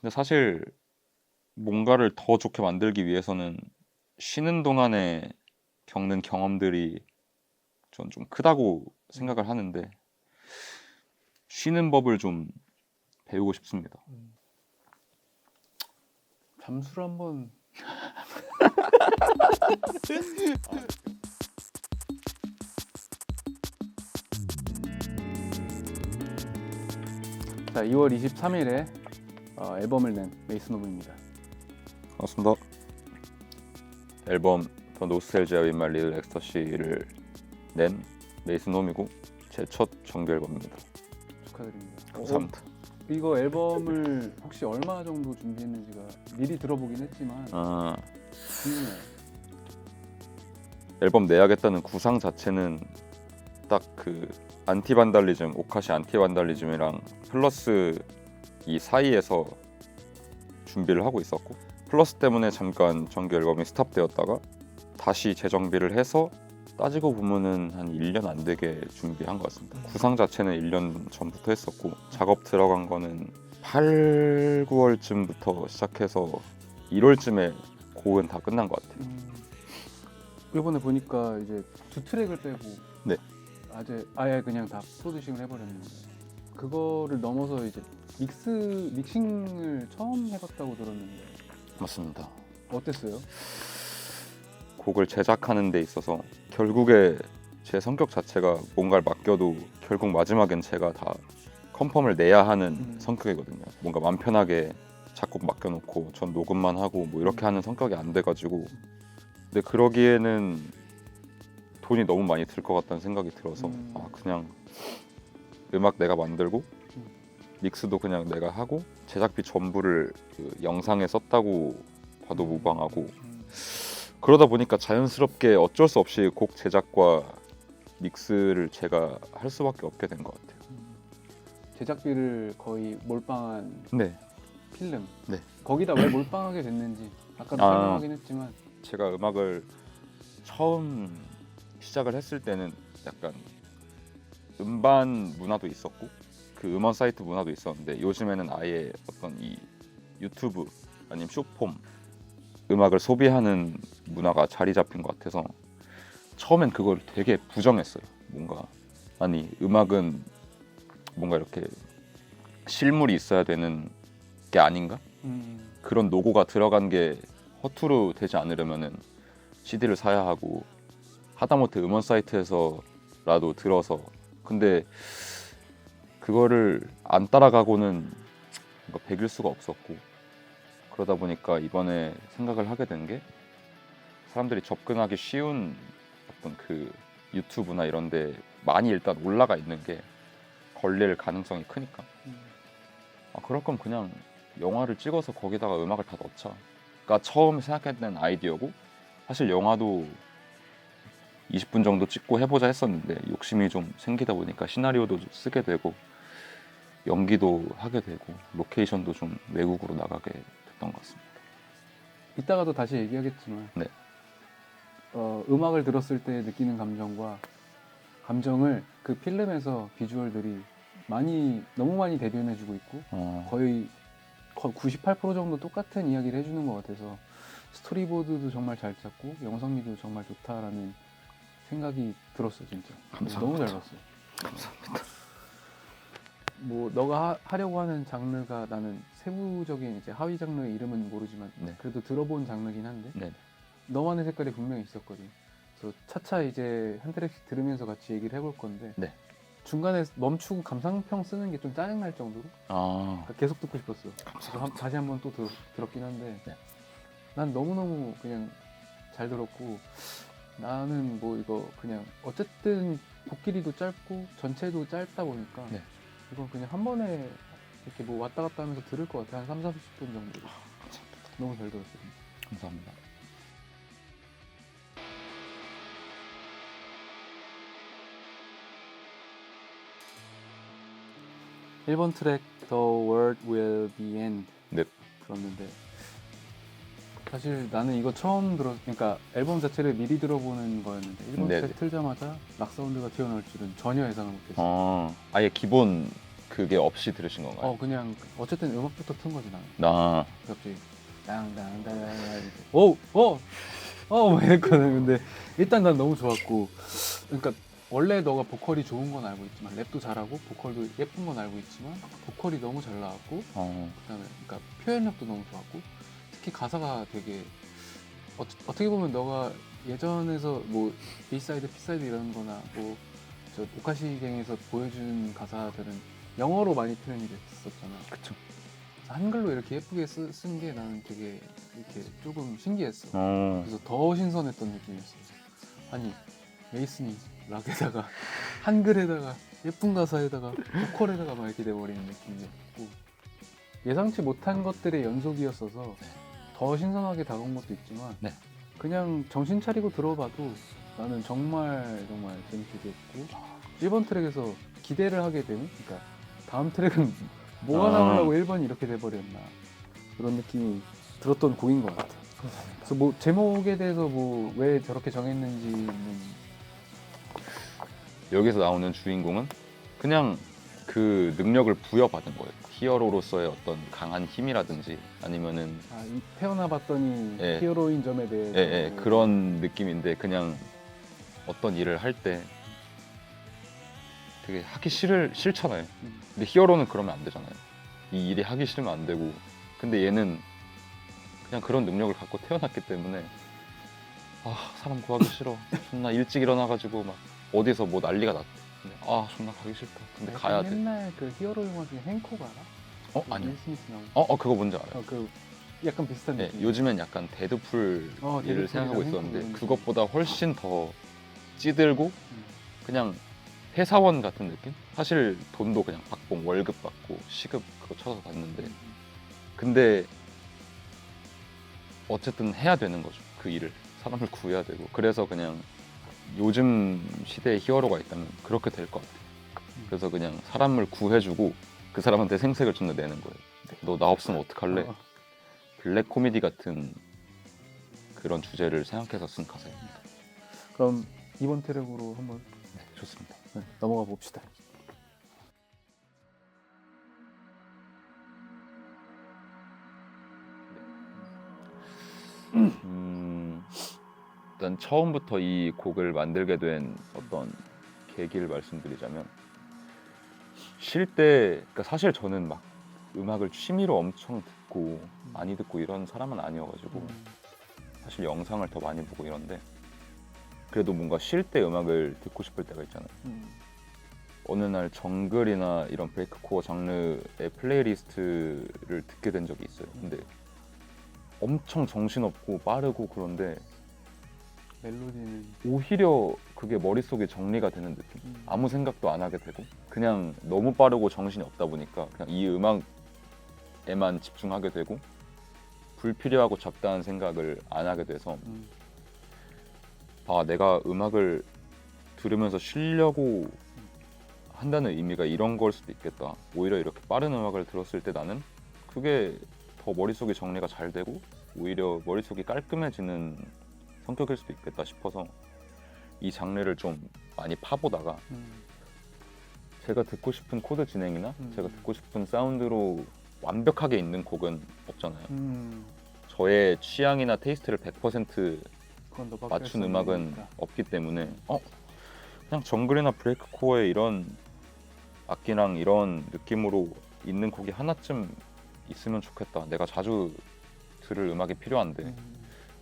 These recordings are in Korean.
근데 사실 뭔가를 더 좋게 만들기 위해서는 쉬는 동안에 겪는 경험들이 전 좀 크다고 생각을 하는데 쉬는 법을 좀 배우고 싶습니다. 잠수를 한번 자, 2월 23일에 앨범을 낸 메이슨 오브입니다. 반갑습니다. 앨범 더 노스텔지아 윈 마이 리틀 엑스터시를 낸 메이슨 홈이고 제 첫 정규 앨범입니다. 축하드립니다. 감사합니다. 이거 앨범을 혹시 얼마 정도 준비했는지가 미리 들어보긴 했지만 궁금해요. 앨범 내야겠다는 구상 자체는 딱 그 안티반달리즘, 오카시 안티반달리즘이랑 플러스 이 사이에서 준비를 하고 있었고 플러스 때문에 잠깐 정규 앨범이 스탑되었다가 다시 재정비를 해서 따지고 보면은 한 1년 안 되게 준비한 것 같습니다. 구상 자체는 1년 전부터 했었고 작업 들어간 거는 8, 9월쯤부터 시작해서 1월쯤에 곡은 다 끝난 것 같아요. 이번에 보니까 이제 2트랙을 빼고 네. 아예 그냥 다 프로듀싱을 해버렸는데 그거를 넘어서 이제 믹싱을 처음 해봤다고 들었는데 맞습니다. 어땠어요? 곡을 제작하는 데 있어서 결국에 제 성격 자체가 뭔가를 맡겨도 결국 마지막엔 제가 다 컨펌을 내야 하는 성격이거든요. 뭔가 맘 편하게 작곡 맡겨놓고 전 녹음만 하고 뭐 이렇게 하는 성격이 안 돼가지고 근데 그러기에는 돈이 너무 많이 들 것 같다는 생각이 들어서 그냥 음악 내가 만들고 믹스도 그냥 내가 하고 제작비 전부를 그 영상에 썼다고 봐도 무방하고 그러다 보니까 자연스럽게 어쩔 수 없이 곡 제작과 믹스를 제가 할 수밖에 없게 된 것 같아요. 제작비를 거의 몰빵한 네. 필름. 네. 거기다 왜 몰빵하게 됐는지 아까도 설명하긴 했지만 제가 음악을 처음 시작을 했을 때는 약간 음반 문화도 있었고 그 음원 사이트 문화도 있었는데 요즘에는 아예 어떤 이 유튜브 아니면 숏폼 음악을 소비하는 문화가 자리 잡힌 것 같아서 처음엔 그걸 되게 부정했어요. 뭔가 아니 음악은 뭔가 이렇게 실물이 있어야 되는 게 아닌가? 그런 노고가 들어간 게 허투루 되지 않으려면은 CD를 사야 하고 하다못해 음원 사이트에서라도 들어서 근데 그거를 안 따라가고는 뭔가 배길 수가 없었고 그러다 보니까 이번에 생각을 하게 된 게 사람들이 접근하기 쉬운 어떤 그 유튜브나 이런 데 많이 일단 올라가 있는 게 걸릴 가능성이 크니까 그럴 거면 그냥 영화를 찍어서 거기다가 음악을 다 넣자 가 처음 생각했던 아이디어고 사실 영화도 20분 정도 찍고 해보자 했었는데 욕심이 좀 생기다 보니까 시나리오도 쓰게 되고 연기도 하게 되고 로케이션도 좀 외국으로 나가게 됐던 것 같습니다. 이따가도 다시 얘기하겠지만 네. 음악을 들었을 때 느끼는 감정을 그 필름에서 비주얼들이 너무 많이 대변해주고 있고 거의 98% 정도 똑같은 이야기를 해주는 것 같아서 스토리보드도 정말 잘 짰고 영상미도 정말 좋다라는 생각이 들었어 진짜. 감사합니다. 너무 잘 봤어. 감사합니다. 뭐 너가 하려고 하는 장르가 나는 세부적인 이제 하위 장르의 이름은 모르지만 네. 그래도 들어본 장르긴 한데 네. 너만의 색깔이 분명히 있었거든. 그래서 차차 이제 한 트랙씩 들으면서 같이 얘기를 해볼 건데 네. 중간에 멈추고 감상평 쓰는 게 좀 짜증날 정도로 그러니까 계속 듣고 싶었어. 그래서 다시 한번 또 들었긴 한데 네. 난 너무너무 그냥 잘 들었고 나는 뭐 이거 그냥 어쨌든 곡 길이도 짧고 전체도 짧다 보니까 네. 이건 그냥 한 번에 이렇게 뭐 왔다 갔다 하면서 들을 것 같아. 한 3, 40분 정도. 너무 잘 들었어요. 감사합니다. 일본 트랙 The World Will Be End 네. 들었는데 사실 나는 이거 처음 그러니까 앨범 자체를 미리 들어보는 거였는데 일본 네네. 트랙 틀자마자 락 사운드가 튀어나올 줄은 전혀 예상을 못했어요. 아예 기본 그게 없이 들으신 건가요? 그냥 어쨌든 음악부터 튼 거지 나는. 나 갑자기 땅땅땅 막 이랬거든. 근데 일단 난 너무 좋았고, 그러니까 원래 너가 보컬이 좋은 건 알고 있지만 랩도 잘하고 보컬도 예쁜 건 알고 있지만 보컬이 너무 잘 나왔고 그다음에 그러니까 표현력도 너무 좋았고 특히 가사가 되게 어떻게 보면 너가 예전에서 뭐 B사이드, B사이드 이런 거나 뭐 저 오카시갱에서 보여준 가사들은 영어로 많이 표현이 됐었잖아. 그쵸. 한글로 이렇게 예쁘게 쓴 게 나는 되게 이렇게 조금 신기했어. 어. 그래서 더 신선했던 느낌이었어. 아니 메이슨이 락에다가 한글에다가 예쁜 가사에다가 보컬에다가 막 이렇게 돼버리는 느낌이었고 예상치 못한 것들의 연속이었어서 더 신선하게 다가온 것도 있지만 네. 그냥 정신 차리고 들어봐도 나는 정말 재밌게 들었고 1번 트랙에서 기대를 하게 되는, 그러니까 다음 트랙은 뭐가 나오려고 1번이 이렇게 돼버렸나 그런 느낌이 들었던 곡인 것 같아. 그래서 뭐 제목에 대해서 뭐 왜 저렇게 정했는지는 여기서 나오는 주인공은 그냥 그 능력을 부여받은 거예요. 히어로로서의 어떤 강한 힘이라든지 아니면은 태어나봤더니 예. 히어로인 점에 대해서 그런 느낌인데 그냥 어떤 일을 할 때 되게 하기 싫잖아요. 근데 히어로는 그러면 안 되잖아요. 이 일이 하기 싫으면 안 되고. 근데 얘는 그냥 그런 능력을 갖고 태어났기 때문에 사람 구하기 싫어. 존나 일찍 일어나가지고 막 어디서 뭐 난리가 났대. 근데 존나 가기 싫다. 근데 가야 돼. 옛날 그 히어로 영화 중에 행콕 알아? 아니요. 윌 스미스 나온 그거 뭔지 알아요. 그 약간 비슷한 네, 느낌. 요즘엔 약간 데드풀 일을 데드풀이랑 생각하고 있었는데 행콕 그것보다 훨씬 더 찌들고 음. 그냥 회사원 같은 느낌? 사실 돈도 그냥 박봉 월급 받고 시급 그거 쳐서 받는데 근데 어쨌든 해야 되는 거죠. 그 일을 사람을 구해야 되고 그래서 그냥 요즘 시대에 히어로가 있다면 그렇게 될 것 같아요. 그래서 그냥 사람을 구해주고 그 사람한테 생색을 좀 내는 거예요. 너 나 없으면 어떡할래? 블랙 코미디 같은 그런 주제를 생각해서 쓴 가사입니다. 그럼 이번 트랙으로 한번 좋습니다. 넘어가 봅시다. 일단 처음부터 이 곡을 만들게 된 어떤 계기를 말씀드리자면 쉴 때 그러니까 사실 저는 막 음악을 취미로 엄청 듣고 많이 듣고 이런 사람은 아니어가지고 사실 영상을 더 많이 보고 이런데 그래도 뭔가 쉴 때 음악을 듣고 싶을 때가 있잖아요. 어느 날 정글이나 이런 브레이크코어 장르의 플레이리스트를 듣게 된 적이 있어요. 근데 엄청 정신없고 빠르고 그런데 멜로디는 오히려 그게 머릿속에 정리가 되는 느낌. 아무 생각도 안 하게 되고 그냥 너무 빠르고 정신이 없다 보니까 그냥 이 음악에만 집중하게 되고 불필요하고 잡다한 생각을 안 하게 돼서 내가 음악을 들으면서 쉬려고 한다는 의미가 이런 걸 수도 있겠다. 오히려 이렇게 빠른 음악을 들었을 때 나는 그게 더 머릿속에 정리가 잘 되고 오히려 머릿속이 깔끔해지는 성격일 수도 있겠다 싶어서 이 장르를 좀 많이 파보다가 제가 듣고 싶은 코드 진행이나 제가 듣고 싶은 사운드로 완벽하게 있는 곡은 없잖아요. 저의 취향이나 테이스트를 100% 맞춘 음악은 없기 때문에 그냥 정글이나 브레이크코어의 이런 악기랑 이런 느낌으로 있는 곡이 하나쯤 있으면 좋겠다. 내가 자주 들을 음악이 필요한데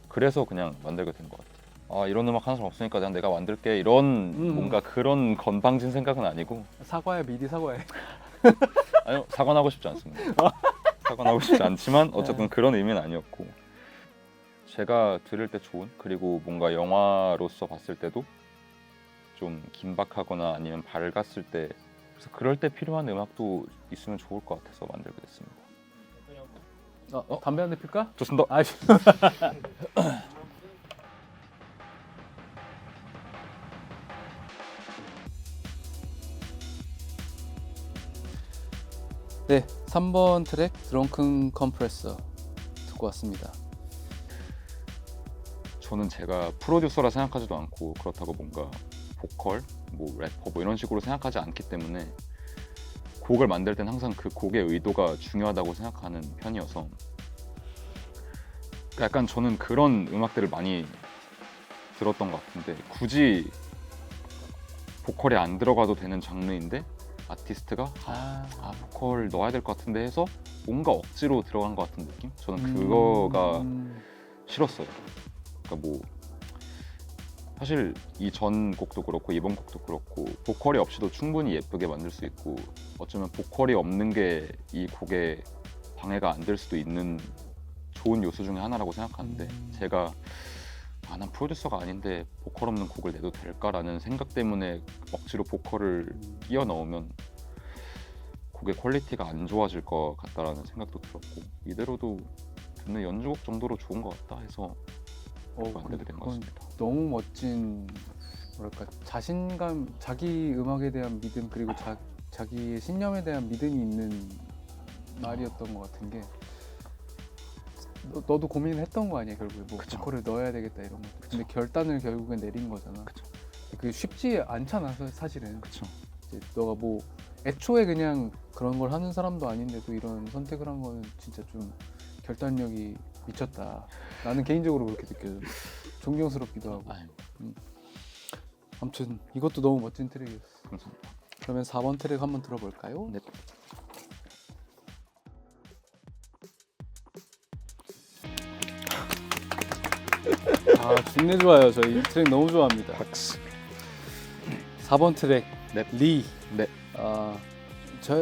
그래서 그냥 만들게 된 것 같아요. 이런 음악 하는 사람 없으니까 그냥 내가 만들게 이런 뭔가 그런 건방진 생각은 아니고 사과해 미리 사과해. 아니요 사과하고 싶지 않습니다. 사과하고 싶지 않지만 어쨌든 그런 의미는 아니었고 제가 들을 때 좋은 그리고 뭔가 영화로서 봤을 때도 좀 긴박하거나 아니면 밝았을 때 그래서 그럴 때 필요한 음악도 있으면 좋을 것 같아서 만들게 됐습니다. 담배 한 대 필까? 좋습니다. 네, 3번 트랙 드렁큰 컴프레서 듣고 왔습니다. 저는 제가 프로듀서라 생각하지도 않고 그렇다고 뭔가 보컬, 뭐 래퍼 뭐 이런 식으로 생각하지 않기 때문에 곡을 만들 땐 항상 그 곡의 의도가 중요하다고 생각하는 편이어서 약간 저는 그런 음악들을 많이 들었던 것 같은데 굳이 보컬이 안 들어가도 되는 장르인데 아티스트가 보컬 넣어야 될 것 같은데 해서 뭔가 억지로 들어간 것 같은 느낌? 저는 그거가 싫었어요. 그러니까 뭐 사실 이 전 곡도 그렇고 이번 곡도 그렇고 보컬이 없이도 충분히 예쁘게 만들 수 있고 어쩌면 보컬이 없는 게 이 곡에 방해가 안 될 수도 있는 좋은 요소 중에 하나라고 생각하는데 제가 난 프로듀서가 아닌데 보컬 없는 곡을 내도 될까라는 생각 때문에 억지로 보컬을 끼워 넣으면 곡의 퀄리티가 안 좋아질 것 같다라는 생각도 들었고 이대로도 듣는 연주곡 정도로 좋은 것 같다 해서 만들게 된 것 같습니다. 너무 멋진 뭐랄까 자신감, 자기 음악에 대한 믿음 그리고 자기의 신념에 대한 믿음이 있는 말이었던 것 같은 게 너도 고민을 했던 거 아니야 결국에 뭐 보컬을 넣어야 되겠다 이런 거. 근데 결단을 결국엔 내린 거잖아. 그쵸. 그게 쉽지 않잖아 사실은. 그쵸. 이제 너가 뭐 애초에 그냥 그런 걸 하는 사람도 아닌데도 이런 선택을 한 거는 진짜 좀 결단력이 미쳤다. 나는 개인적으로 그렇게 느껴져. 존경스럽기도 하고. 아무튼 이것도 너무 멋진 트랙이었어. 감사합니다. 그러면 4번 트랙 한번 들어볼까요? 네. 준내 좋아요. 저 이 트랙 너무 좋아합니다. 박스. 4번 트랙 네. 리. 네.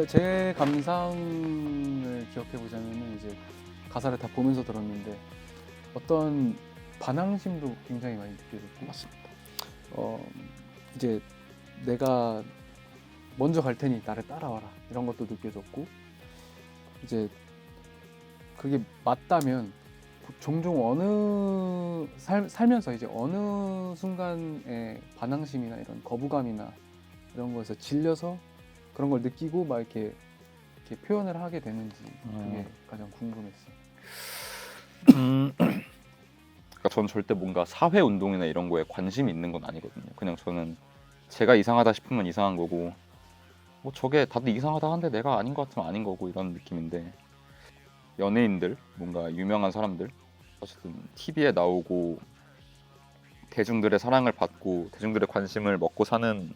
제 감상을 기억해 보자면은 이제 가사를 다 보면서 들었는데 어떤 반항심도 굉장히 많이 느껴졌고 맞습니다. 이제 내가 먼저 갈 테니 나를 따라와라 이런 것도 느껴졌고 이제 그게 맞다면 종종 어느 살면서 이제 어느 순간에 반항심이나 이런 거부감이나 이런 거에서 질려서 그런 걸 느끼고 막 이렇게 표현을 하게 되는지 그게 가장 궁금했어요. 그러니까 저는 절대 뭔가 사회 운동이나 이런 거에 관심이 있는 건 아니거든요. 그냥 저는 제가 이상하다 싶으면 이상한 거고 뭐 저게 다들 이상하다 하는데 내가 아닌 것 같으면 아닌 거고 이런 느낌인데 연예인들, 뭔가 유명한 사람들 어쨌든 TV에 나오고 대중들의 사랑을 받고 대중들의 관심을 먹고 사는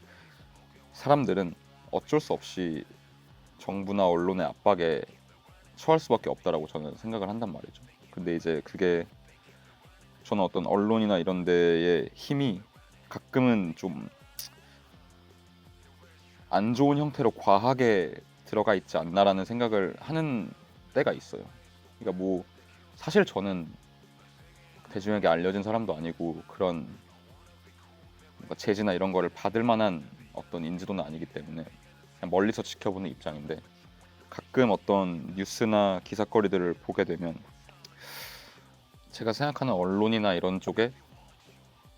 사람들은 어쩔 수 없이 정부나 언론의 압박에 처할 수밖에 없다라고 저는 생각을 한단 말이죠. 근데 이제 그게 저는 어떤 언론이나 이런 데의 힘이 가끔은 좀 안 좋은 형태로 과하게 들어가 있지 않나라는 생각을 하는 때가 있어요. 그러니까 뭐 사실 저는 대중에게 알려진 사람도 아니고 그런 뭔가 제지나 이런 거를 받을 만한 어떤 인지도는 아니기 때문에 그냥 멀리서 지켜보는 입장인데 가끔 어떤 뉴스나 기사거리들을 보게 되면 제가 생각하는 언론이나 이런 쪽에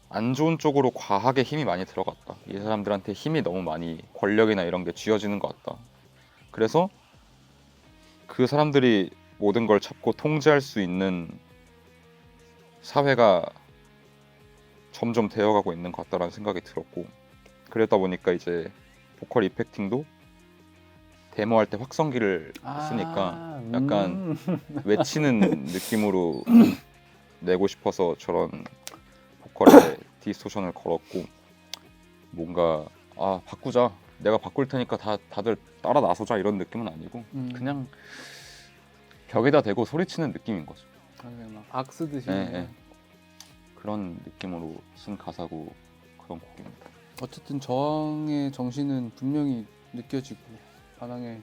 안 좋은 쪽으로 과하게 힘이 많이 들어갔다. 이 사람들한테 힘이 너무 많이 권력이나 이런 게 쥐어지는 것 같다. 그래서 그 사람들이 모든 걸 잡고 통제할 수 있는 사회가 점점 되어가고 있는 것 같다라는 생각이 들었고 그러다 보니까 이제 보컬 이펙팅도 데모할 때 확성기를 쓰니까 약간 외치는 느낌으로 내고 싶어서 저런 보컬에 디스토션을 걸었고 뭔가 바꾸자 내가 바꿀 테니까 다들 따라 나서자 이런 느낌은 아니고 그냥 벽에다 대고 소리치는 느낌인 거죠. 그냥 막 악쓰듯이 네. 그런 느낌으로 쓴 가사고 그런 곡입니다. 어쨌든 저항의 정신은 분명히 느껴지고 반항의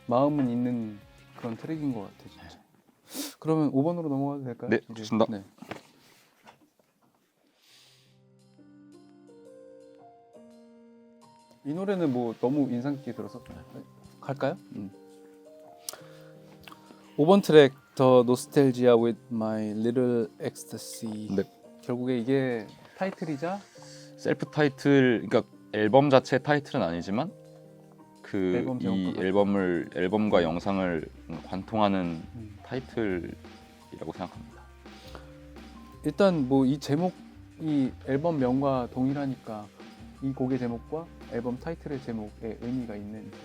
마음은 있는 그런 트랙인 것 같아 진짜. 그러면 5번으로 넘어가도 될까요? 네, 좋습니다. 네. 이 노래는 뭐 너무 인상 깊게 들어서 갈까요? 5번 트랙 The Nostalgia with My Little Ecstasy. 네. 결국에 이게 타이틀이자 셀프 타이틀, 그러니까 앨범 자체 타이틀은 아니지만 앨범 이 제목과 앨범과 영상을 관통하는 타이틀이라고 생각합니다. 일단 뭐 이 제목이 앨범 명과 동일하니까 이 곡의 제목과 앨범 타이틀의 제목에 의미가 있는지.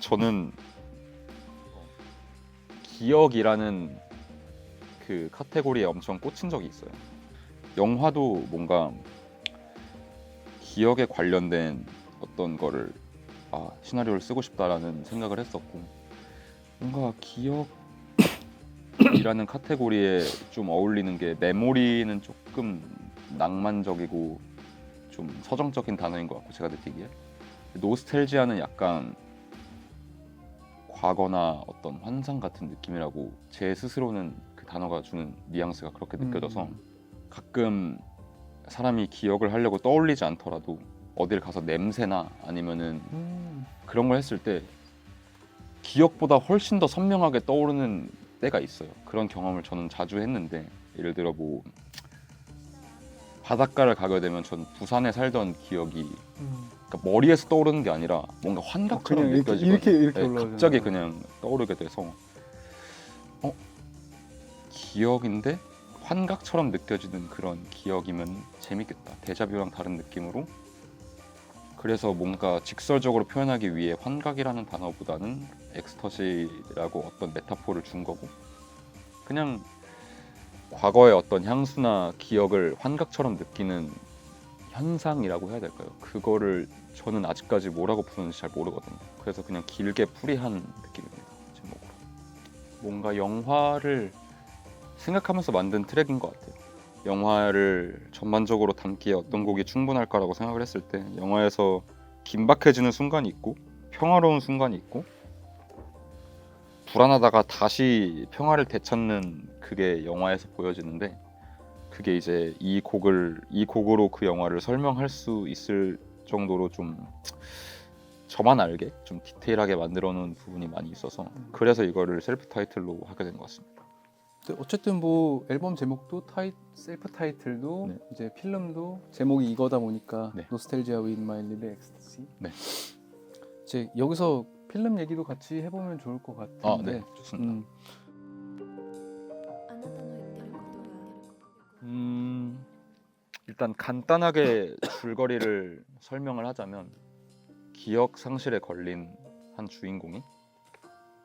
저는 기억이라는 그 카테고리에 엄청 꽂힌 적이 있어요. 영화도 뭔가 기억에 관련된 어떤 거를 시나리오를 쓰고 싶다라는 생각을 했었고, 뭔가 기억이라는 카테고리에 좀 어울리는 게 메모리는 조금 낭만적이고 좀 서정적인 단어인 것 같고, 제가 느끼기에 노스텔지아는 약간 과거나 어떤 환상 같은 느낌이라고 제 스스로는 그 단어가 주는 뉘앙스가 그렇게 느껴져서 가끔 사람이 기억을 하려고 떠올리지 않더라도 어딜 가서 냄새나 아니면은 그런 걸 했을 때 기억보다 훨씬 더 선명하게 떠오르는 때가 있어요. 그런 경험을 저는 자주 했는데, 예를 들어 뭐 바닷가를 가게 되면 전 부산에 살던 기억이 그러니까 머리에서 떠오르는 게 아니라 뭔가 환각처럼 그냥 느껴지거든요. 이렇게 올라오잖아요. 갑자기 그냥 떠오르게 돼서 기억인데 환각처럼 느껴지는 그런 기억이면 재밌겠다. 데자뷰랑 다른 느낌으로. 그래서 뭔가 직설적으로 표현하기 위해 환각이라는 단어보다는 엑스터시라고 어떤 메타포를 준 거고, 그냥 과거의 어떤 향수나 기억을 환각처럼 느끼는 현상이라고 해야 될까요? 그거를 저는 아직까지 뭐라고 부르는지 잘 모르거든요. 그래서 그냥 길게 풀이한 느낌입니다, 제목으로. 뭔가 영화를 생각하면서 만든 트랙인 것 같아요. 영화를 전반적으로 담기에 어떤 곡이 충분할까라고 생각을 했을 때 영화에서 긴박해지는 순간이 있고 평화로운 순간이 있고 불안하다가 다시 평화를 되찾는 그게 영화에서 보여지는데, 그게 이제 이 곡으로 그 영화를 설명할 수 있을 정도로 좀 저만 알게 좀 디테일하게 만들어 놓은 부분이 많이 있어서, 그래서 이거를 셀프 타이틀로 하게 된 것 같습니다. 어쨌든 뭐 앨범 제목도 셀프 타이틀도 네. 이제 필름도 제목이 이거다 보니까 네. 노스텔지아 with my little ecstasy. 네. 이제 여기서 필름 얘기도 같이 해보면 좋을 것 같은데. 네, 좋습니다. 일단 간단하게 줄거리를 설명을 하자면, 기억 상실에 걸린 한 주인공이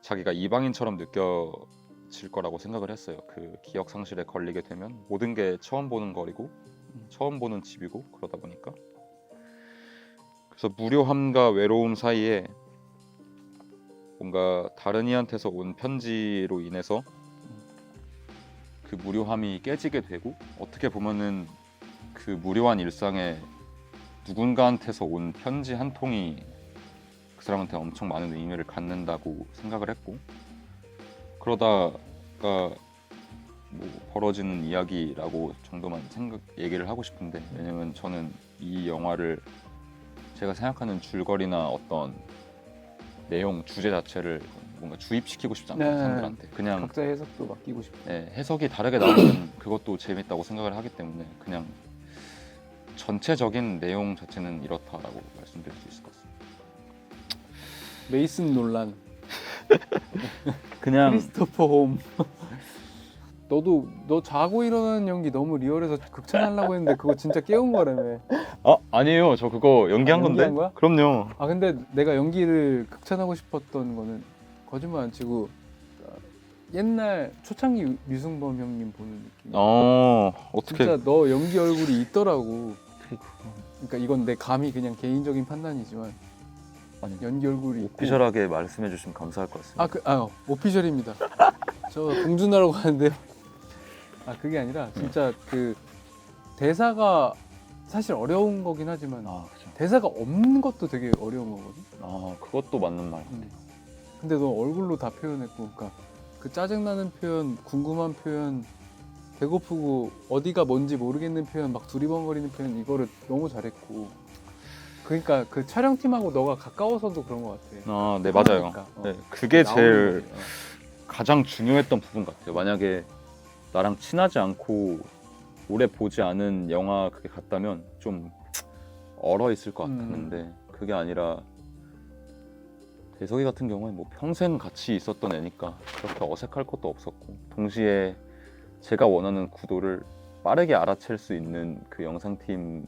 자기가 이방인처럼 느껴질 거라고 생각을 했어요. 그 기억 상실에 걸리게 되면 모든 게 처음 보는 거리고 처음 보는 집이고 그러다 보니까, 그래서 무료함과 외로움 사이에 뭔가 다른 이한테서 온 편지로 인해서 그 무료함이 깨지게 되고, 어떻게 보면은 그 무료한 일상에 누군가한테서 온 편지 한 통이 그 사람한테 엄청 많은 의미를 갖는다고 생각을 했고, 그러다가 뭐 벌어지는 이야기라고 정도만 얘기를 하고 싶은데, 왜냐면 저는 이 영화를 제가 생각하는 줄거리나 어떤 내용 주제 자체를 뭔가 주입시키고 싶지 않아요. 네. 사람들한테 그냥 각자 해석도 맡기고 싶고. 해석이 다르게 나오면 그것도 재밌다고 생각을 하기 때문에 그냥 전체적인 내용 자체는 이렇다라고 말씀드릴 수 있을 것 같습니다. 메이슨 놀란, 그냥 크리스토퍼 홈. 너 자고 일어나는 연기 너무 리얼해서 극찬하려고 했는데 그거 진짜 깨운 거라며. 아니에요. 저 그거 연기한 건데. 연기한 거야? 그럼요. 근데 내가 연기를 극찬하고 싶었던 거는 거짓말 안 치고 옛날 초창기 류승범 형님 보는 느낌. 어떻게 진짜 너 연기 얼굴이 있더라고. 그러니까 이건 내 감이 그냥 개인적인 판단이지만 아니, 연기 얼굴이 있고. 오피셜하게 말씀해 주시면 감사할 것 같습니다. 오피셜입니다. 저 공주나라고 하는데요. 그게 아니라 진짜 그 대사가 사실 어려운 거긴 하지만 그렇죠. 대사가 없는 것도 되게 어려운 거거든. 그것도 맞는 말. 근데 너 얼굴로 다 표현했고, 그러니까 그 짜증나는 표현, 궁금한 표현, 배고프고 어디가 뭔지 모르겠는 표현, 막 두리번거리는 표현, 이거를 너무 잘했고. 그러니까 그 촬영팀하고 너가 가까워서도 그런 것 같아. 네, 맞아요. 그러니까, 네, 그게 제일 나오는 거지. 가장 중요했던 부분 같아요. 만약에 나랑 친하지 않고 오래 보지 않은 영화 그게 같다면 좀 얼어 있을 것 같았는데, 그게 아니라 대석이 같은 경우에 뭐 평생 같이 있었던 애니까 그렇게 어색할 것도 없었고, 동시에 제가 원하는 구도를 빠르게 알아챌 수 있는 그 영상팀인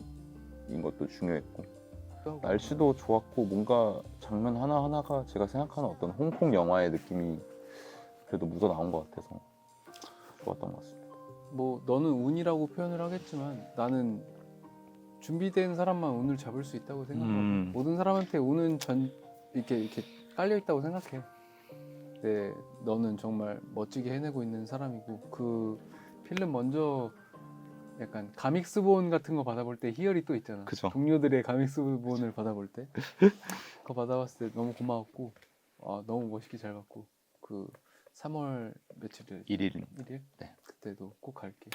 것도 중요했고, 같기도 하고. 날씨도 좋았고 뭔가 장면 하나하나가 제가 생각하는 어떤 홍콩 영화의 느낌이 그래도 묻어 나온 것 같아서 좋았던 것 같습니다. 뭐 너는 운이라고 표현을 하겠지만 나는 준비된 사람만 운을 잡을 수 있다고 생각하고 모든 사람한테 운은 이렇게 깔려 있다고 생각해. 네, 너는 정말 멋지게 해내고 있는 사람이고 그 필름 먼저 약간 가믹스본 같은 거 받아볼 때 희열이 또 있잖아. 그죠. 동료들의 가믹스본을 받아볼 때 그거 받아봤을 때 너무 고마웠고 너무 멋있게 잘 봤고 그 3월 며칠을 1일. 1일? 네. 그때도 꼭 갈게.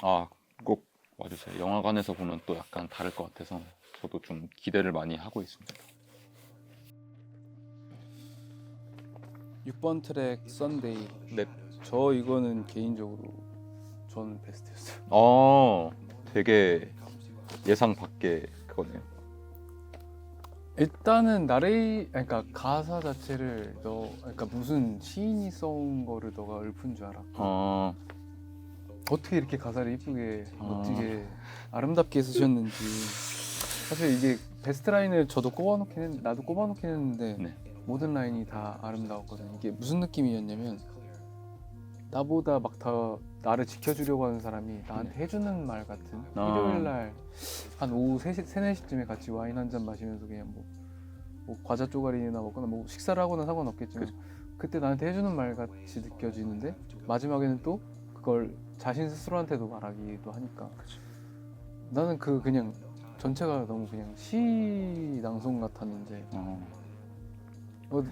꼭 와주세요. 영화관에서 보면 또 약간 다를 것 같아서 저도 좀 기대를 많이 하고 있습니다. 6번 트랙 썬데이. 네. 저 이거는 개인적으로 저는 베스트였어요. 되게 예상 밖의 그거네요. 일단은 그러니까 가사 자체를 그러니까 무슨 시인이 써온 거를 너가 읊은 줄 알았고 어떻게 이렇게 가사를 이쁘게 멋지게 아름답게 쓰셨는지. 사실 이게 베스트 라인을 저도 나도 꼽아놓긴 했는데 네. 모든 라인이 다 아름다웠거든요. 이게 무슨 느낌이었냐면 나보다 막 더 나를 지켜주려고 하는 사람이 나한테 해주는 말 같은. 일요일 날 한 오후 3시, 4시쯤에 같이 와인 한 잔 마시면서 그냥 뭐 과자 쪼가리나 먹거나 뭐 식사를 하거나 상관없겠지만 그때 나한테 해주는 말 같이 느껴지는데 마지막에는 또 그걸 자신 스스로한테도 말하기도 하니까 나는 그냥 전체가 너무 그냥 시 낭송 같았는데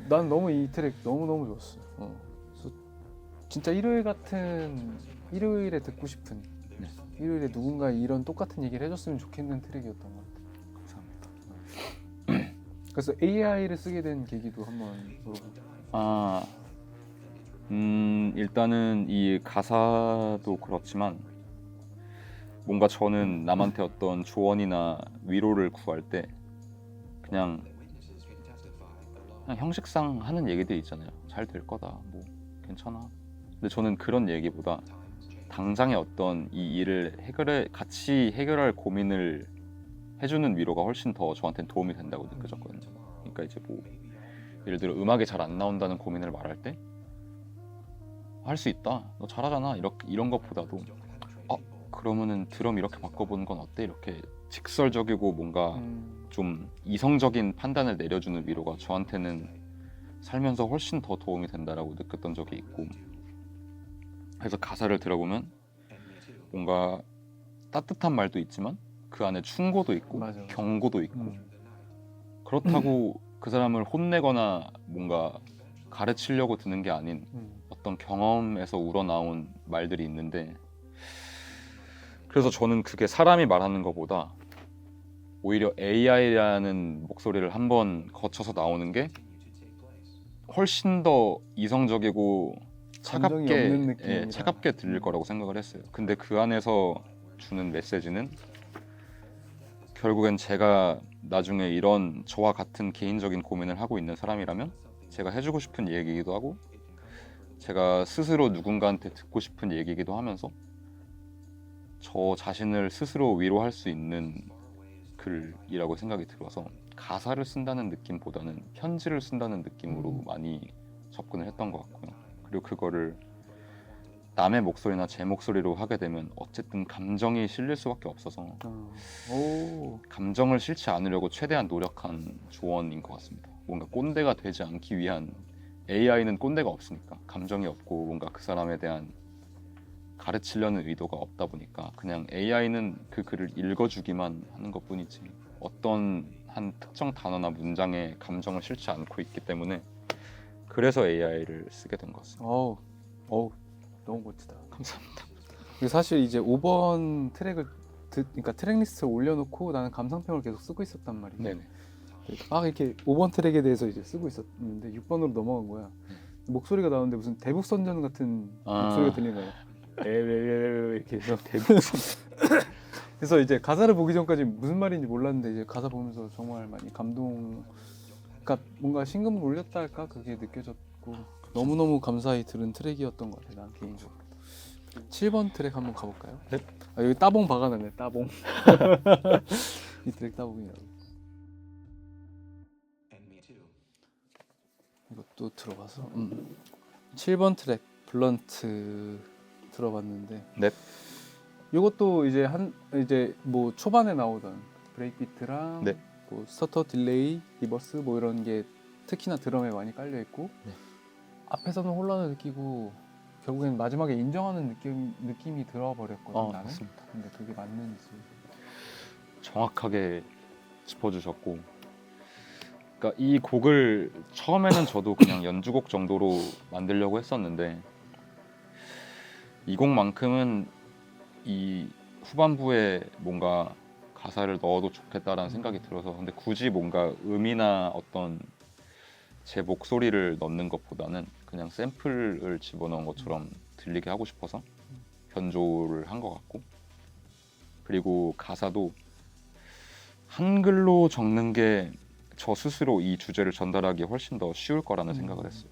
난 너무 이 트랙 너무너무 좋았어. 그래서 진짜 일요일에 듣고 싶은 일요일에 누군가 이런 똑같은 얘기를 해줬으면 좋겠는 트랙이었던 것 같아요. 감사합니다. 그래서 AI를 쓰게 된 계기도 한번 물어볼게요. 일단은 이 가사도 그렇지만 뭔가 저는 남한테 어떤 조언이나 위로를 구할 때 그냥 형식상 하는 얘기들 있잖아요. 잘 될 거다, 뭐 괜찮아. 근데 저는 그런 얘기보다 당장의 어떤 이 일을 같이 해결할 고민을 해주는 위로가 훨씬 더 저한테는 도움이 된다고 느껴졌거든요. 그러니까 이제 뭐 예를 들어 음악이 잘 안 나온다는 고민을 말할 때 할 수 있다, 너 잘하잖아, 이런 것보다도 그러면은 드럼 이렇게 바꿔보는 건 어때? 이렇게 직설적이고 뭔가 좀 이성적인 판단을 내려주는 위로가 저한테는 살면서 훨씬 더 도움이 된다라고 느꼈던 적이 있고, 그래서 가사를 들어보면 뭔가 따뜻한 말도 있지만 그 안에 충고도 있고 맞아. 경고도 있고 그렇다고 그 사람을 혼내거나 뭔가 가르치려고 드는 게 아닌 어떤 경험에서 우러나온 말들이 있는데, 그래서 저는 그게 사람이 말하는 것보다 오히려 AI라는 목소리를 한번 거쳐서 나오는 게 훨씬 더 이성적이고 감정이 없는 느낌이라. 차갑게 들릴 거라고 생각을 했어요. 근데 그 안에서 주는 메시지는 결국엔 제가 나중에 이런 저와 같은 개인적인 고민을 하고 있는 사람이라면 제가 해주고 싶은 얘기이기도 하고 제가 스스로 누군가한테 듣고 싶은 얘기이기도 하면서 저 자신을 스스로 위로할 수 있는 글이라고 생각이 들어서 가사를 쓴다는 느낌보다는 편지를 쓴다는 느낌으로 많이 접근을 했던 것 같고요. 그리고 그거를 남의 목소리나 제 목소리로 하게 되면 어쨌든 감정이 실릴 수밖에 없어서 감정을 싫지 않으려고 최대한 노력한 조언인 것 같습니다. 뭔가 꼰대가 되지 않기 위한, AI는 꼰대가 없으니까 감정이 없고 뭔가 그 사람에 대한 가르치려는 의도가 없다 보니까 그냥 AI는 그 글을 읽어주기만 하는 것뿐이지 어떤 한 특정 단어나 문장에 감정을 실지 않고 있기 때문에 그래서 AI를 쓰게 된 것 같습니다. 너무 멋지다. 감사합니다. 그리고 사실 이제 5번 트랙을 그러니까 트랙 리스트를 올려놓고 나는 감상평을 계속 쓰고 있었단 말이야. 네네. 막 이렇게 5번 트랙에 대해서 이제 쓰고 있었는데 6번으로 넘어간 거야. 목소리가 나오는데 무슨 대북선전 같은 목소리가 들리는 거야. 이렇게 해서 그래서 이제 가사를 보기 전까지 무슨 말인지 몰랐는데 이제 가사 보면서 정말 많이 그러니까 뭔가 심금을 울렸다 할까 그게 느껴졌고 너무너무 감사히 들은 트랙이었던 것 같아요. 난 개인적으로. 7번 트랙 한번 가볼까요? 네. 여기 따봉 박아놨네. 따봉. 이 트랙 따봉이라고. 이것도 들어봐서 7번 트랙 블런트 들어봤는데 네. 이것도 이제 뭐 초반에 나오던 브레이크 비트랑 네. 뭐 스터터 딜레이 리버스 뭐 이런 게 특히나 드럼에 많이 깔려 있고 네. 앞에서는 혼란을 느끼고 결국엔 마지막에 인정하는 느낌이 들어 버렸거든 나는. 맞습니다. 근데 그게 맞는지. 정확하게 짚어주셨고, 그러니까 이 곡을 처음에는 저도 그냥 연주곡 정도로 만들려고 했었는데 이 곡만큼은 이 후반부에 뭔가 가사를 넣어도 좋겠다라는 생각이 들어서, 근데 굳이 뭔가 음이나 어떤 제 목소리를 넣는 것보다는 그냥 샘플을 집어넣은 것처럼 들리게 하고 싶어서 변조를 한 것 같고, 그리고 가사도 한글로 적는 게 저 스스로 이 주제를 전달하기 훨씬 더 쉬울 거라는 생각을 했어요.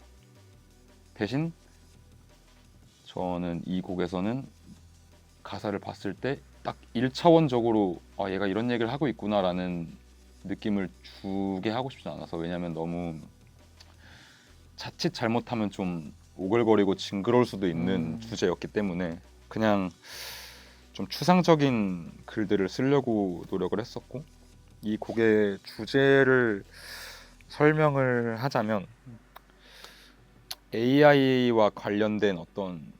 대신 저는 이 곡에서는 가사를 봤을 때 딱 1차원적으로 아 얘가 이런 얘기를 하고 있구나라는 느낌을 주게 하고 싶지 않아서, 왜냐면 너무 자칫 잘못하면 좀 오글거리고 징그러울 수도 있는 주제였기 때문에 그냥 좀 추상적인 글들을 쓰려고 노력을 했었고, 이 곡의 주제를 설명을 하자면 AI와 관련된 어떤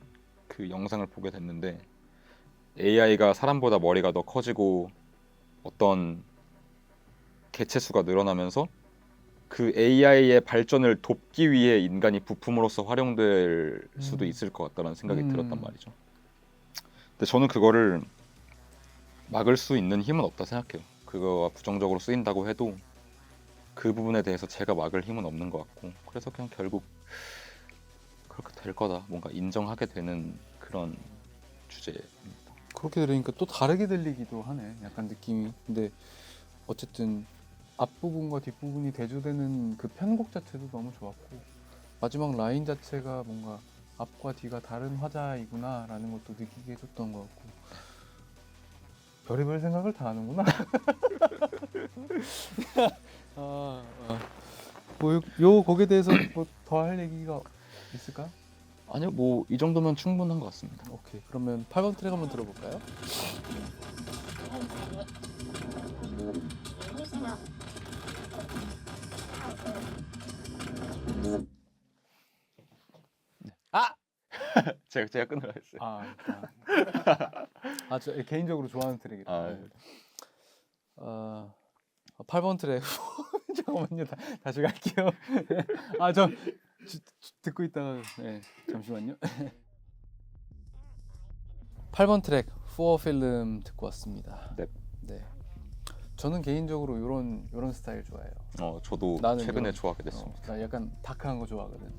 그 영상을 보게 됐는데, AI가 사람보다 머리가 더 커지고 어떤 개체 수가 늘어나면서 그 AI의 발전을 돕기 위해 인간이 부품으로서 활용될 수도 있을 것 같다는 생각이 들었단 말이죠. 근데 저는 그거를 막을 수 있는 힘은 없다 생각해요. 그거가 부정적으로 쓰인다고 해도 그 부분에 대해서 제가 막을 힘은 없는 것 같고, 그래서 그냥 결국 그렇게 될 거다, 뭔가 인정하게 되는 그런 주제입니다. 그렇게 들으니까 또 다르게 들리기도 하네. 약간 느낌이. 근데 어쨌든 앞부분과 뒷부분이 대조되는 그 편곡 자체도 너무 좋았고, 마지막 라인 자체가 뭔가 앞과 뒤가 다른 화자이구나 라는 것도 느끼게 해줬던 것 같고, 별의별 생각을 다 하는구나. 요 곡에 대해서 뭐 더 할 얘기가 있을까? 아니요, 뭐 이 정도면 충분한 것 같습니다. 오케이, 그러면 8번 트랙 한번 들어볼까요? 제가 끊으라 했어요. 저 개인적으로 좋아하는 트랙이라. 아, 8번 트랙. 잠깐만요, 다시 갈게요. 저 듣고 있다가 잠시만요. 8번 트랙 For Film 듣고 왔습니다. 네. 저는 개인적으로 이런 스타일 좋아해요. 저도 나는 최근에 좋아하게 됐습니다. 나 약간 다크한 거 좋아하거든.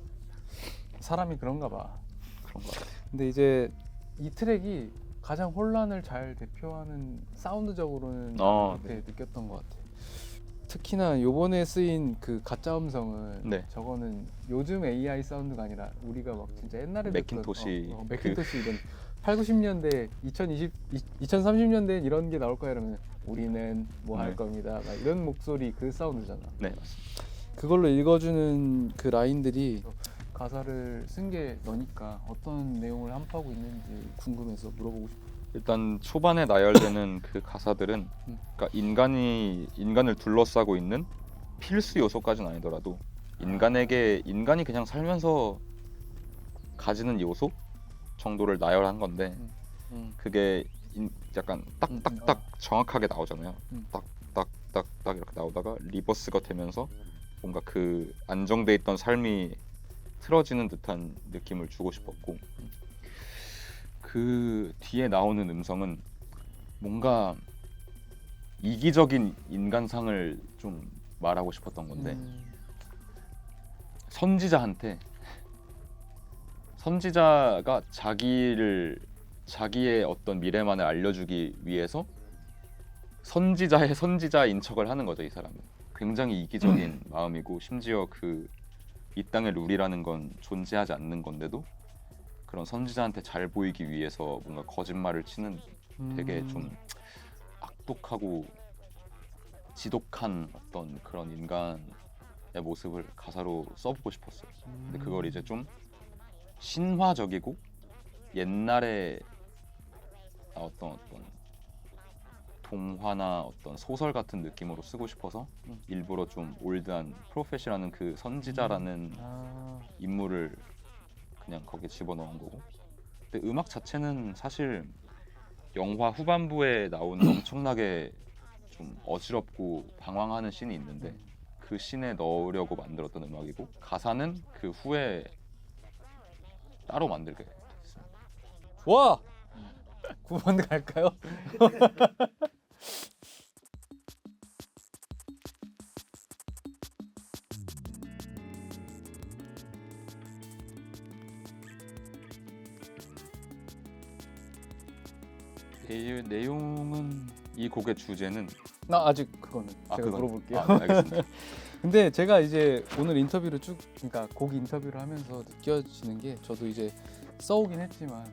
사람이 그런가 봐. 그런 것 같아요. 근데 이제 이 트랙이 가장 혼란을 잘 대표하는 사운드적으로는 그렇게 느꼈던 것 같아. 특히나 요번에 쓰인 그 가짜 음성은 저거는 요즘 AI 사운드가 아니라 우리가 막 진짜 옛날에 맥킨토시 맥킨토시 이런 8, 90년대 2030년대엔 이런 게 나올 거야 이러면 우리는 뭐 할 겁니다. 막 이런 목소리 그 사운드잖아. 네, 맞습니다. 그걸로 읽어주는 그 라인들이 가사를 쓴 게 너니까 어떤 내용을 함포하고 있는지 궁금해서 물어보고 싶어. 일단 초반에 나열되는 그 가사들은 그러니까 인간을 둘러싸고 있는 필수 요소까지는 아니더라도 인간이 그냥 살면서 가지는 요소 정도를 나열한 건데 그게 약간 딱딱딱 정확하게 나오잖아요. 딱딱딱딱 이렇게 나오다가 리버스가 되면서 뭔가 그 안정돼 있던 삶이 틀어지는 듯한 느낌을 주고 싶었고, 그 뒤에 나오는 음성은 뭔가 이기적인 인간상을 좀 말하고 싶었던 건데, 선지자가 자기의 어떤 미래만을 알려주기 위해서 선지자의 선지자인 척을 하는 거죠. 이 사람은 굉장히 이기적인 마음이고, 심지어 이 땅의 룰이라는 건 존재하지 않는 건데도 그런 선지자한테 잘 보이기 위해서 뭔가 거짓말을 치는 되게 좀 악독하고 지독한 어떤 그런 모습을 가사로 써보고 싶었어요. 근데 그걸 이제 좀 신화적이고 옛날에 나왔던 어떤 동화나 어떤 소설 같은 느낌으로 쓰고 싶어서 일부러 좀 올드한 프로페시라는 그 선지자라는 인물을 그냥 거기에 집어넣은 거고. 근데 음악 자체는 사실 영화 후반부에 나오는 엄청나게 좀 어지럽고 방황하는 씬이 있는데 그 씬에 넣으려고 만들었던 음악이고, 가사는 그 후에 따로 만들게 됐습니다. 와! 9번 갈까요? 내용은 이 곡의 주제는 나 아직 그거는 제가 그건- 물어볼게요. 네, 알겠습니다. 근데 제가 이제 오늘 인터뷰를 그러니까 곡 인터뷰를 하면서 느껴지는 게, 저도 이제 써오긴 했지만,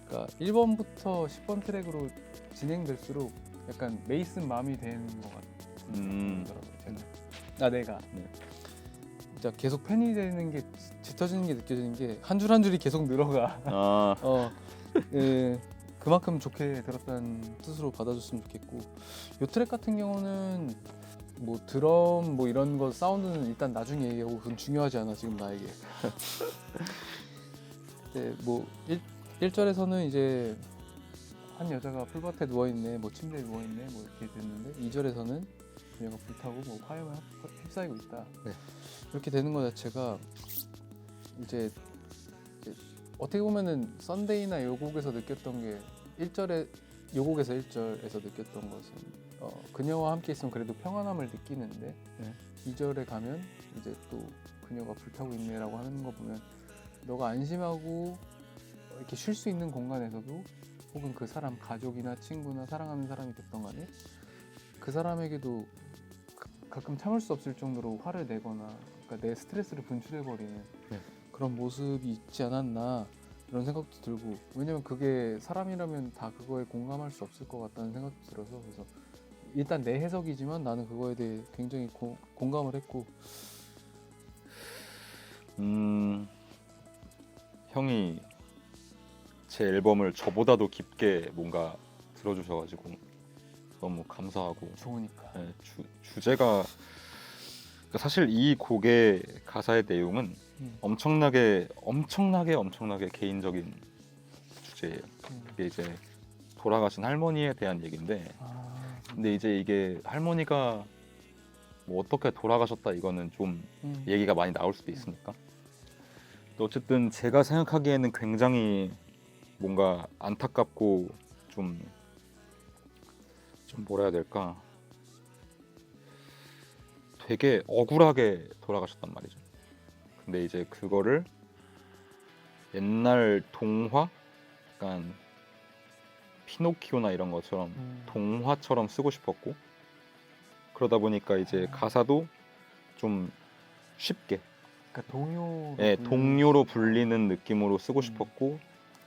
그러니까 1번부터 10번 트랙으로 진행될수록 약간 메이슨 맘이 되는 것 같더라고요. 제가. 내가. 네. 진짜 계속 팬이 되는 게, 짙어지는 게 느껴지는 게, 한 줄 한 줄이 계속 늘어가. 예, 그만큼 좋게 들었다는 뜻으로 받아줬으면 좋겠고, 이 트랙 같은 경우는 뭐 드럼 뭐 이런 거 사운드는 일단 나중에 얘기하고, 그건 중요하지 않아 지금 나에게. 네, 뭐 1절에서는 이제 한 여자가 풀밭에 누워있네, 뭐 침대에 누워있네, 뭐 이렇게 됐는데, 2절에서는 그녀가 불타고 뭐 화염에 휩싸이고 있다. 네. 이렇게 되는 것 자체가 이제 어떻게 보면은 썬데이나 요 곡에서 느꼈던 게, 1절에 요 곡에서 1절에서 느꼈던 것은 그녀와 함께 있으면 그래도 평안함을 느끼는데, 2절에 가면 이제 또 그녀가 불타고 있네라고 하는 거 보면, 너가 안심하고 이렇게 쉴 수 있는 공간에서도, 혹은 그 사람 가족이나 친구나 사랑하는 사람이 됐던 간에 그 사람에게도 가끔 참을 수 없을 정도로 화를 내거나, 그러니까 내 스트레스를 분출해버리는 그런 모습이 있지 않았나, 이런 생각도 들고, 왜냐면 그게 사람이라면 다 그거에 공감할 수 없을 것 같다는 생각도 들어서, 그래서 일단 내 해석이지만 나는 그거에 대해 굉장히 공감을 했고. 형이 제 앨범을 저보다도 깊게 뭔가 들어주셔가지고 너무 감사하고. 좋으니까. 네, 주제가 사실 이 곡의 가사의 내용은 엄청나게 개인적인 주제예요. 이게 이제 돌아가신 할머니에 대한 얘기인데, 근데 이제 이게 할머니가 뭐 어떻게 돌아가셨다 이거는 좀 얘기가 많이 나올 수도 있으니까. 또 어쨌든 제가 생각하기에는 굉장히 뭔가 안타깝고 좀 뭐라 해야 될까, 되게 억울하게 돌아가셨단 말이죠. 근데 이제 그거를 옛날 동화, 약간 피노키오나 이런 것처럼 동화처럼 쓰고 싶었고, 그러다 보니까 이제 가사도 좀 쉽게, 그러니까 동요로, 동요로 불리는 느낌으로 쓰고 싶었고,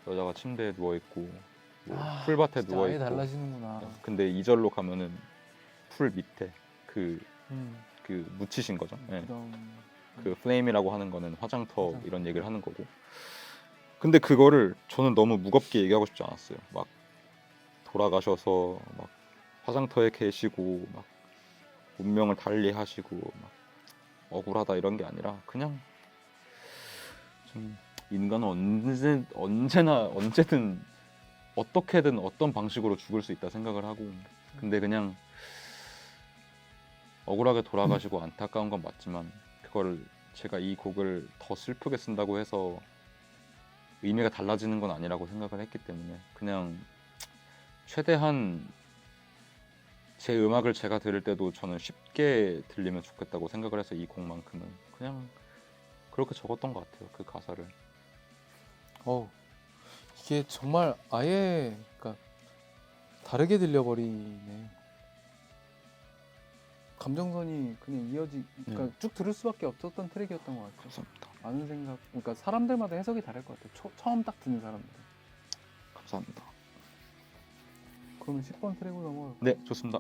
여자가 침대에 누워 있고 뭐 풀밭에 누워 아예 있고. 달라지는구나. 근데 2절로 가면은 풀 밑에 그 묻히신 거죠. 그 플레임이라고 하는 거는 화장터 이런 얘기를 하는 거고. 근데 그거를 저는 너무 무겁게 얘기하고 싶지 않았어요. 막 돌아가셔서 막 화장터에 계시고 막 운명을 달리하시고 막 억울하다 이런 게 아니라, 그냥 좀 인간은 언제든 어떻게든 어떤 방식으로 죽을 수 있다 생각을 하고, 근데 그냥 억울하게 돌아가시고 안타까운 건 맞지만, 그거를 제가 이 곡을 더 슬프게 쓴다고 해서 의미가 달라지는 건 아니라고 생각을 했기 때문에, 그냥 최대한 제 음악을 제가 들을 때도 저는 쉽게 들리면 좋겠다고 생각을 해서 이 곡만큼은 그냥 그렇게 적었던 것 같아요, 그 가사를. 이게 정말 아예 그러니까 다르게 들려버리네. 감정선이 그냥 그러니까 쭉 들을 수밖에 없었던 트랙이었던 것 같아요. 감사합니다. 많은 생각, 그러니까 사람들마다 해석이 다를 것 같아요. 처음 딱 듣는 사람들. 감사합니다. 그러면 10번 트랙으로 넘어갈까요? 네, 좋습니다.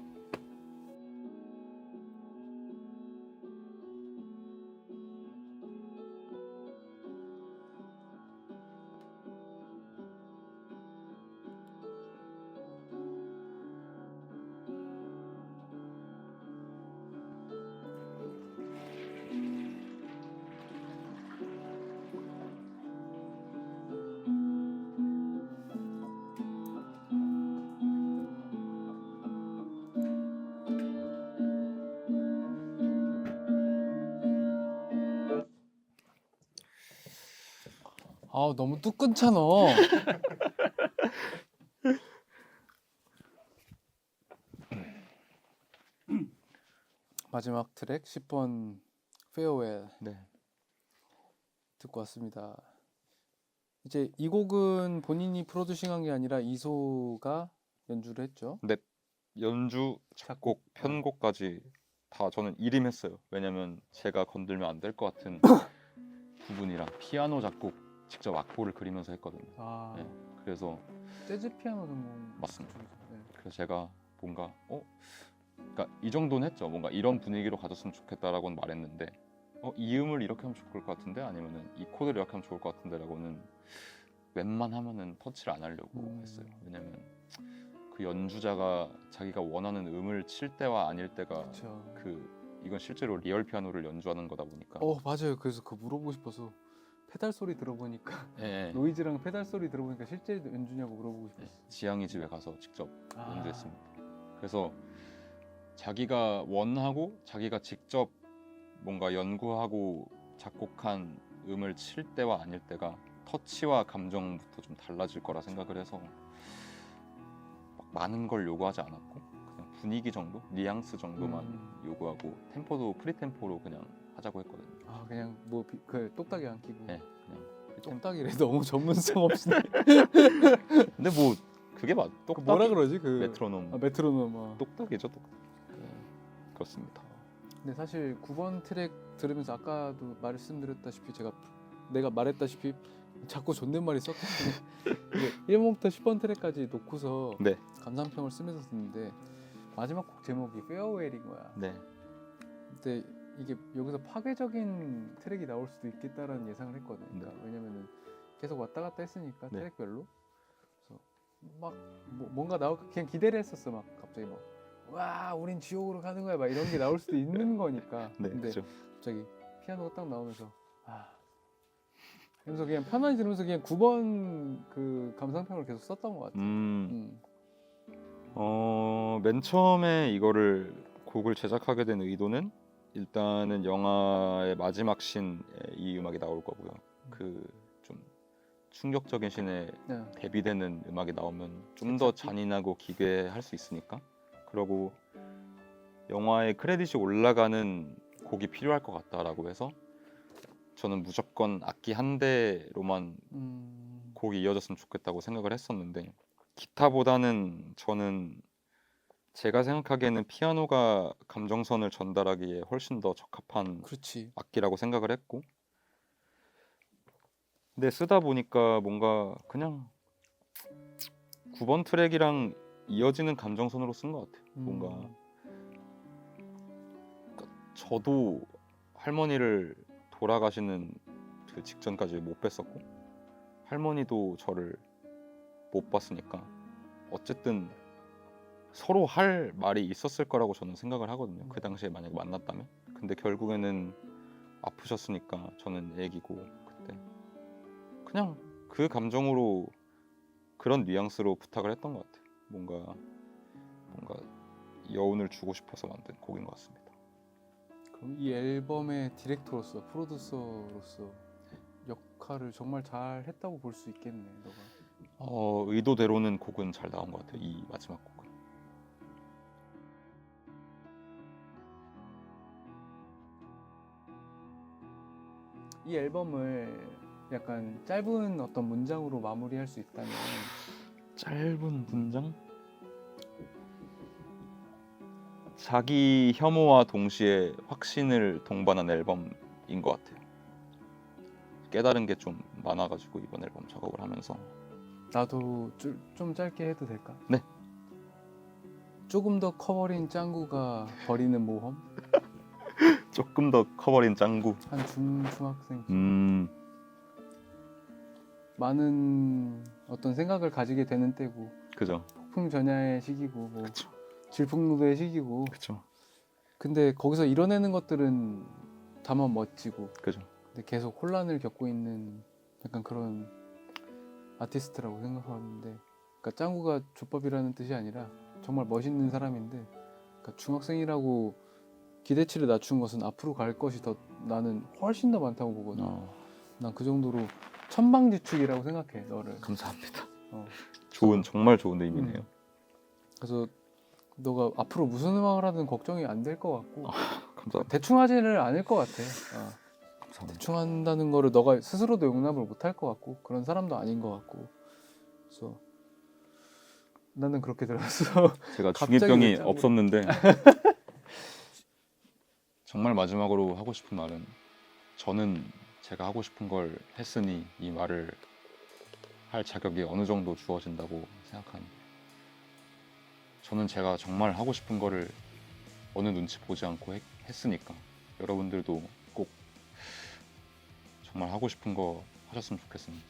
아 너무 뚝 끊잖아. 마지막 트랙 10번 페어웰 네. 듣고 왔습니다. 이제 이 곡은 본인이 프로듀싱한 게 아니라 이소가 연주를 했죠. 연주, 작곡, 편곡까지 다 저는 일임했어요. 왜냐면 제가 건들면 안 될 것 같은 부분이랑 피아노 작곡 직접 악보를 그리면서 했거든요. 아 네. 그래서 재즈 피아노 전공 맞습니다. 쪽이죠. 네. 그래서 제가 뭔가 그러니까 이 정도는 했죠. 뭔가 이런 분위기로 가졌으면 좋겠다라고는 말했는데 이 음을 이렇게 하면 좋을 것 같은데 아니면은 이 코드를 이렇게 하면 좋을 것 같은데라고는 웬만하면은 터치를 안 하려고 했어요. 왜냐면 그 연주자가 자기가 원하는 음을 칠 때와 아닐 때가 그렇죠. 이건 실제로 리얼 피아노를 연주하는 거다 보니까 맞아요. 그래서 그거 물어보고 싶어서 페달 소리 들어보니까 예, 노이즈랑 페달 소리 들어보니까 실제 연주냐고 물어보고 싶었어. 지향이 집에 가서 직접 연주했습니다. 그래서 자기가 원하고 자기가 직접 뭔가 연구하고 작곡한 음을 칠 때와 아닐 때가 터치와 감정부터 좀 달라질 거라 생각을 해서 막 많은 걸 요구하지 않았고 그냥 분위기 정도, 뉘앙스 정도만 요구하고 템포도 프리템포로 그냥 하자고 했거든요. 아 그냥 뭐 그 똑딱이 안 끼고. 네, 그냥 프리템포. 똑딱이래 너무 전문성 없으네. 근데 뭐 그게 똑딱이 뭐라 그러지 그 메트로놈. 메트로놈. 똑딱이죠, 똑딱. 그렇습니다. 근데 사실 9번 트랙 들으면서 아까도 말씀드렸다시피 내가 말했다시피 자꾸 존댓말이 섞이는데 1번부터 10번 트랙까지 놓고서 네. 감상평을 쓰면서 듣는데 마지막 곡 제목이 페어웨일인 거야. 네. 근데 이게 여기서 파괴적인 트랙이 나올 수도 있겠다라는 예상을 했거든. 그러니까 왜냐면은 계속 왔다 갔다 했으니까 네. 트랙별로. 그래서 막 뭔가 나올까 그냥 기대를 했었어. 막 갑자기 막 와 우린 지옥으로 가는 거야 막 이런 게 나올 수도 있는 거니까. 네, 근데 그렇죠. 갑자기 피아노가 딱 나오면서 그래서 그냥 편안히 들으면서 그냥 9번 그 감상평을 계속 썼던 것 같아. 맨 처음에 이거를 곡을 제작하게 된 의도는 일단은 영화의 마지막 씬에 이 음악이 나올 거고요. 그 좀 충격적인 씬에 대비되는 음악이 나오면 좀 더 잔인하고 기괴할 수 있으니까. 그러고 영화의 크레딧이 올라가는 곡이 필요할 것 같다라고 해서 저는 무조건 악기 한 대로만 곡이 이어졌으면 좋겠다고 생각을 했었는데 기타보다는 저는 제가 생각하기에는 피아노가 감정선을 전달하기에 훨씬 더 적합한 그렇지. 악기라고 생각을 했고 근데 쓰다 보니까 뭔가 그냥 9번 트랙이랑 이어지는 감정선으로 쓴 것 같아요. 뭔가 저도 할머니를 돌아가시는 그 직전까지 못 뵀었고 할머니도 저를 못 봤으니까 어쨌든 서로 할 말이 있었을 거라고 저는 생각을 하거든요. 그 당시에 만약에 만났다면. 근데 결국에는 아프셨으니까 저는 애기고 그때 그냥 그 감정으로 그런 뉘앙스로 부탁을 했던 것 같아요. 뭔가 여운을 주고 싶어서 만든 곡인 것 같습니다. 그럼 이 앨범의 디렉터로서 프로듀서로서 역할을 정말 잘 했다고 볼 수 있겠네. 너가. 의도대로는 곡은 잘 나온 것 같아요. 이 마지막 곡은. 이 앨범을 약간 짧은 어떤 문장으로 마무리할 수 있다면 짧은 문장? 자기 혐오와 동시에 확신을 동반한 앨범인 것 같아요. 깨달은 게 좀 많아가지고 이번 앨범 작업을 하면서 나도 좀 짧게 해도 될까? 네. 조금 더 커버린 짱구가 버리는 모험? 조금 더 커버린 짱구. 한 중학생 많은 어떤 생각을 가지게 되는 때고 그죠. 폭풍전야의 시기고 뭐 그쵸. 질풍노도의 시기고 그쵸. 근데 거기서 이뤄내는 것들은 다만 멋지고 그죠. 근데 계속 혼란을 겪고 있는 약간 그런 아티스트라고 생각하는데 그러니까 짱구가 족밥이라는 뜻이 아니라 정말 멋있는 사람인데 그러니까 중학생이라고 기대치를 낮춘 것은 앞으로 갈 것이 더 나는 훨씬 더 많다고 보거든. 난 그 정도로 천방지축이라고 생각해 너를. 감사합니다. 어. 정말 좋은 의미네요. 그래서 너가 앞으로 무슨 음악을 하든 걱정이 안 될 것 같고 감사합니다. 대충 하지를 않을 것 같아. 감사합니다. 대충 한다는 거를 너가 스스로도 용납을 못 할 것 같고 그런 사람도 아닌 것 같고 그래서 나는 그렇게 들었어. 제가 갑자기 중이병이 왜 짱구- 없었는데 정말 마지막으로 하고 싶은 말은 저는 제가 하고 싶은 걸 했으니 이 말을 할 자격이 어느 정도 주어진다고 생각합니다. 저는 제가 정말 하고 싶은 거를 어느 눈치 보지 않고 했으니까 여러분들도 꼭 정말 하고 싶은 거 하셨으면 좋겠습니다.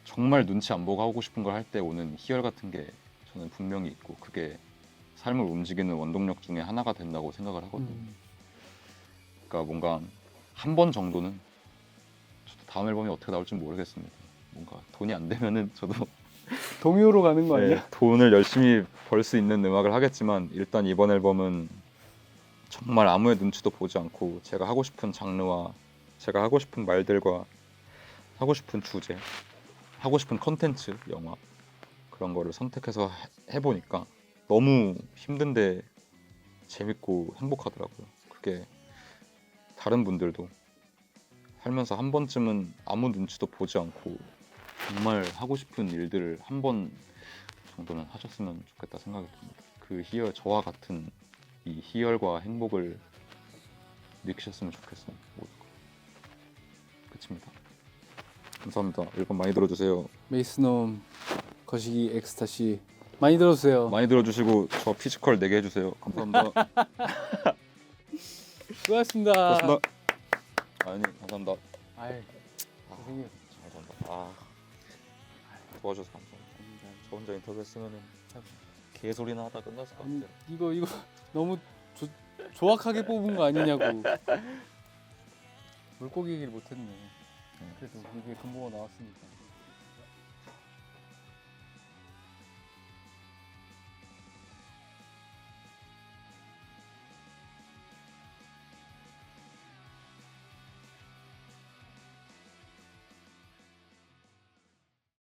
정말 눈치 안 보고 하고 싶은 걸 할 때 오는 희열 같은 게 저는 분명히 있고 그게 삶을 움직이는 원동력 중에 하나가 된다고 생각을 하거든요. 그러니까 뭔가 한 번 정도는 저도 다음 앨범이 어떻게 나올지 모르겠습니다. 뭔가 돈이 안 되면은 저도 동요로 가는 거 아니야? 돈을 열심히 벌 수 있는 음악을 하겠지만 일단 이번 앨범은 정말 아무의 눈치도 보지 않고 제가 하고 싶은 장르와 제가 하고 싶은 말들과 하고 싶은 주제, 하고 싶은 컨텐츠, 영화 그런 거를 선택해서 해보니까 너무 힘든데 재밌고 행복하더라고요. 그게 다른 분들도 살면서 한 번쯤은 아무 눈치도 보지 않고 정말 하고 싶은 일들을 한 번 정도는 하셨으면 좋겠다 생각이 듭니다. 그 희열, 저와 같은 이 희열과 행복을 느끼셨으면 좋겠습니다. 모두가. 끝입니다. 감사합니다. 앨범 많이 들어주세요. 메이스놈 거시기 엑스타시 많이 들어주세요. 많이 들어주시고 저 피지컬 4개 해주세요. 감사합니다. 수고하셨습니다. 고맙습니다. 아니 감사합니다. 아이, 고생해. 감사합니다. 도와줘서 감사합니다. 저 혼자 인터뷰 했으면은 개소리나 하다 끝났을 것 아니, 같아요. 이거 너무 조악하게 뽑은 거 아니냐고. 물고기 얘기를 못했네. 그래도 이게 근본가 나왔으니까.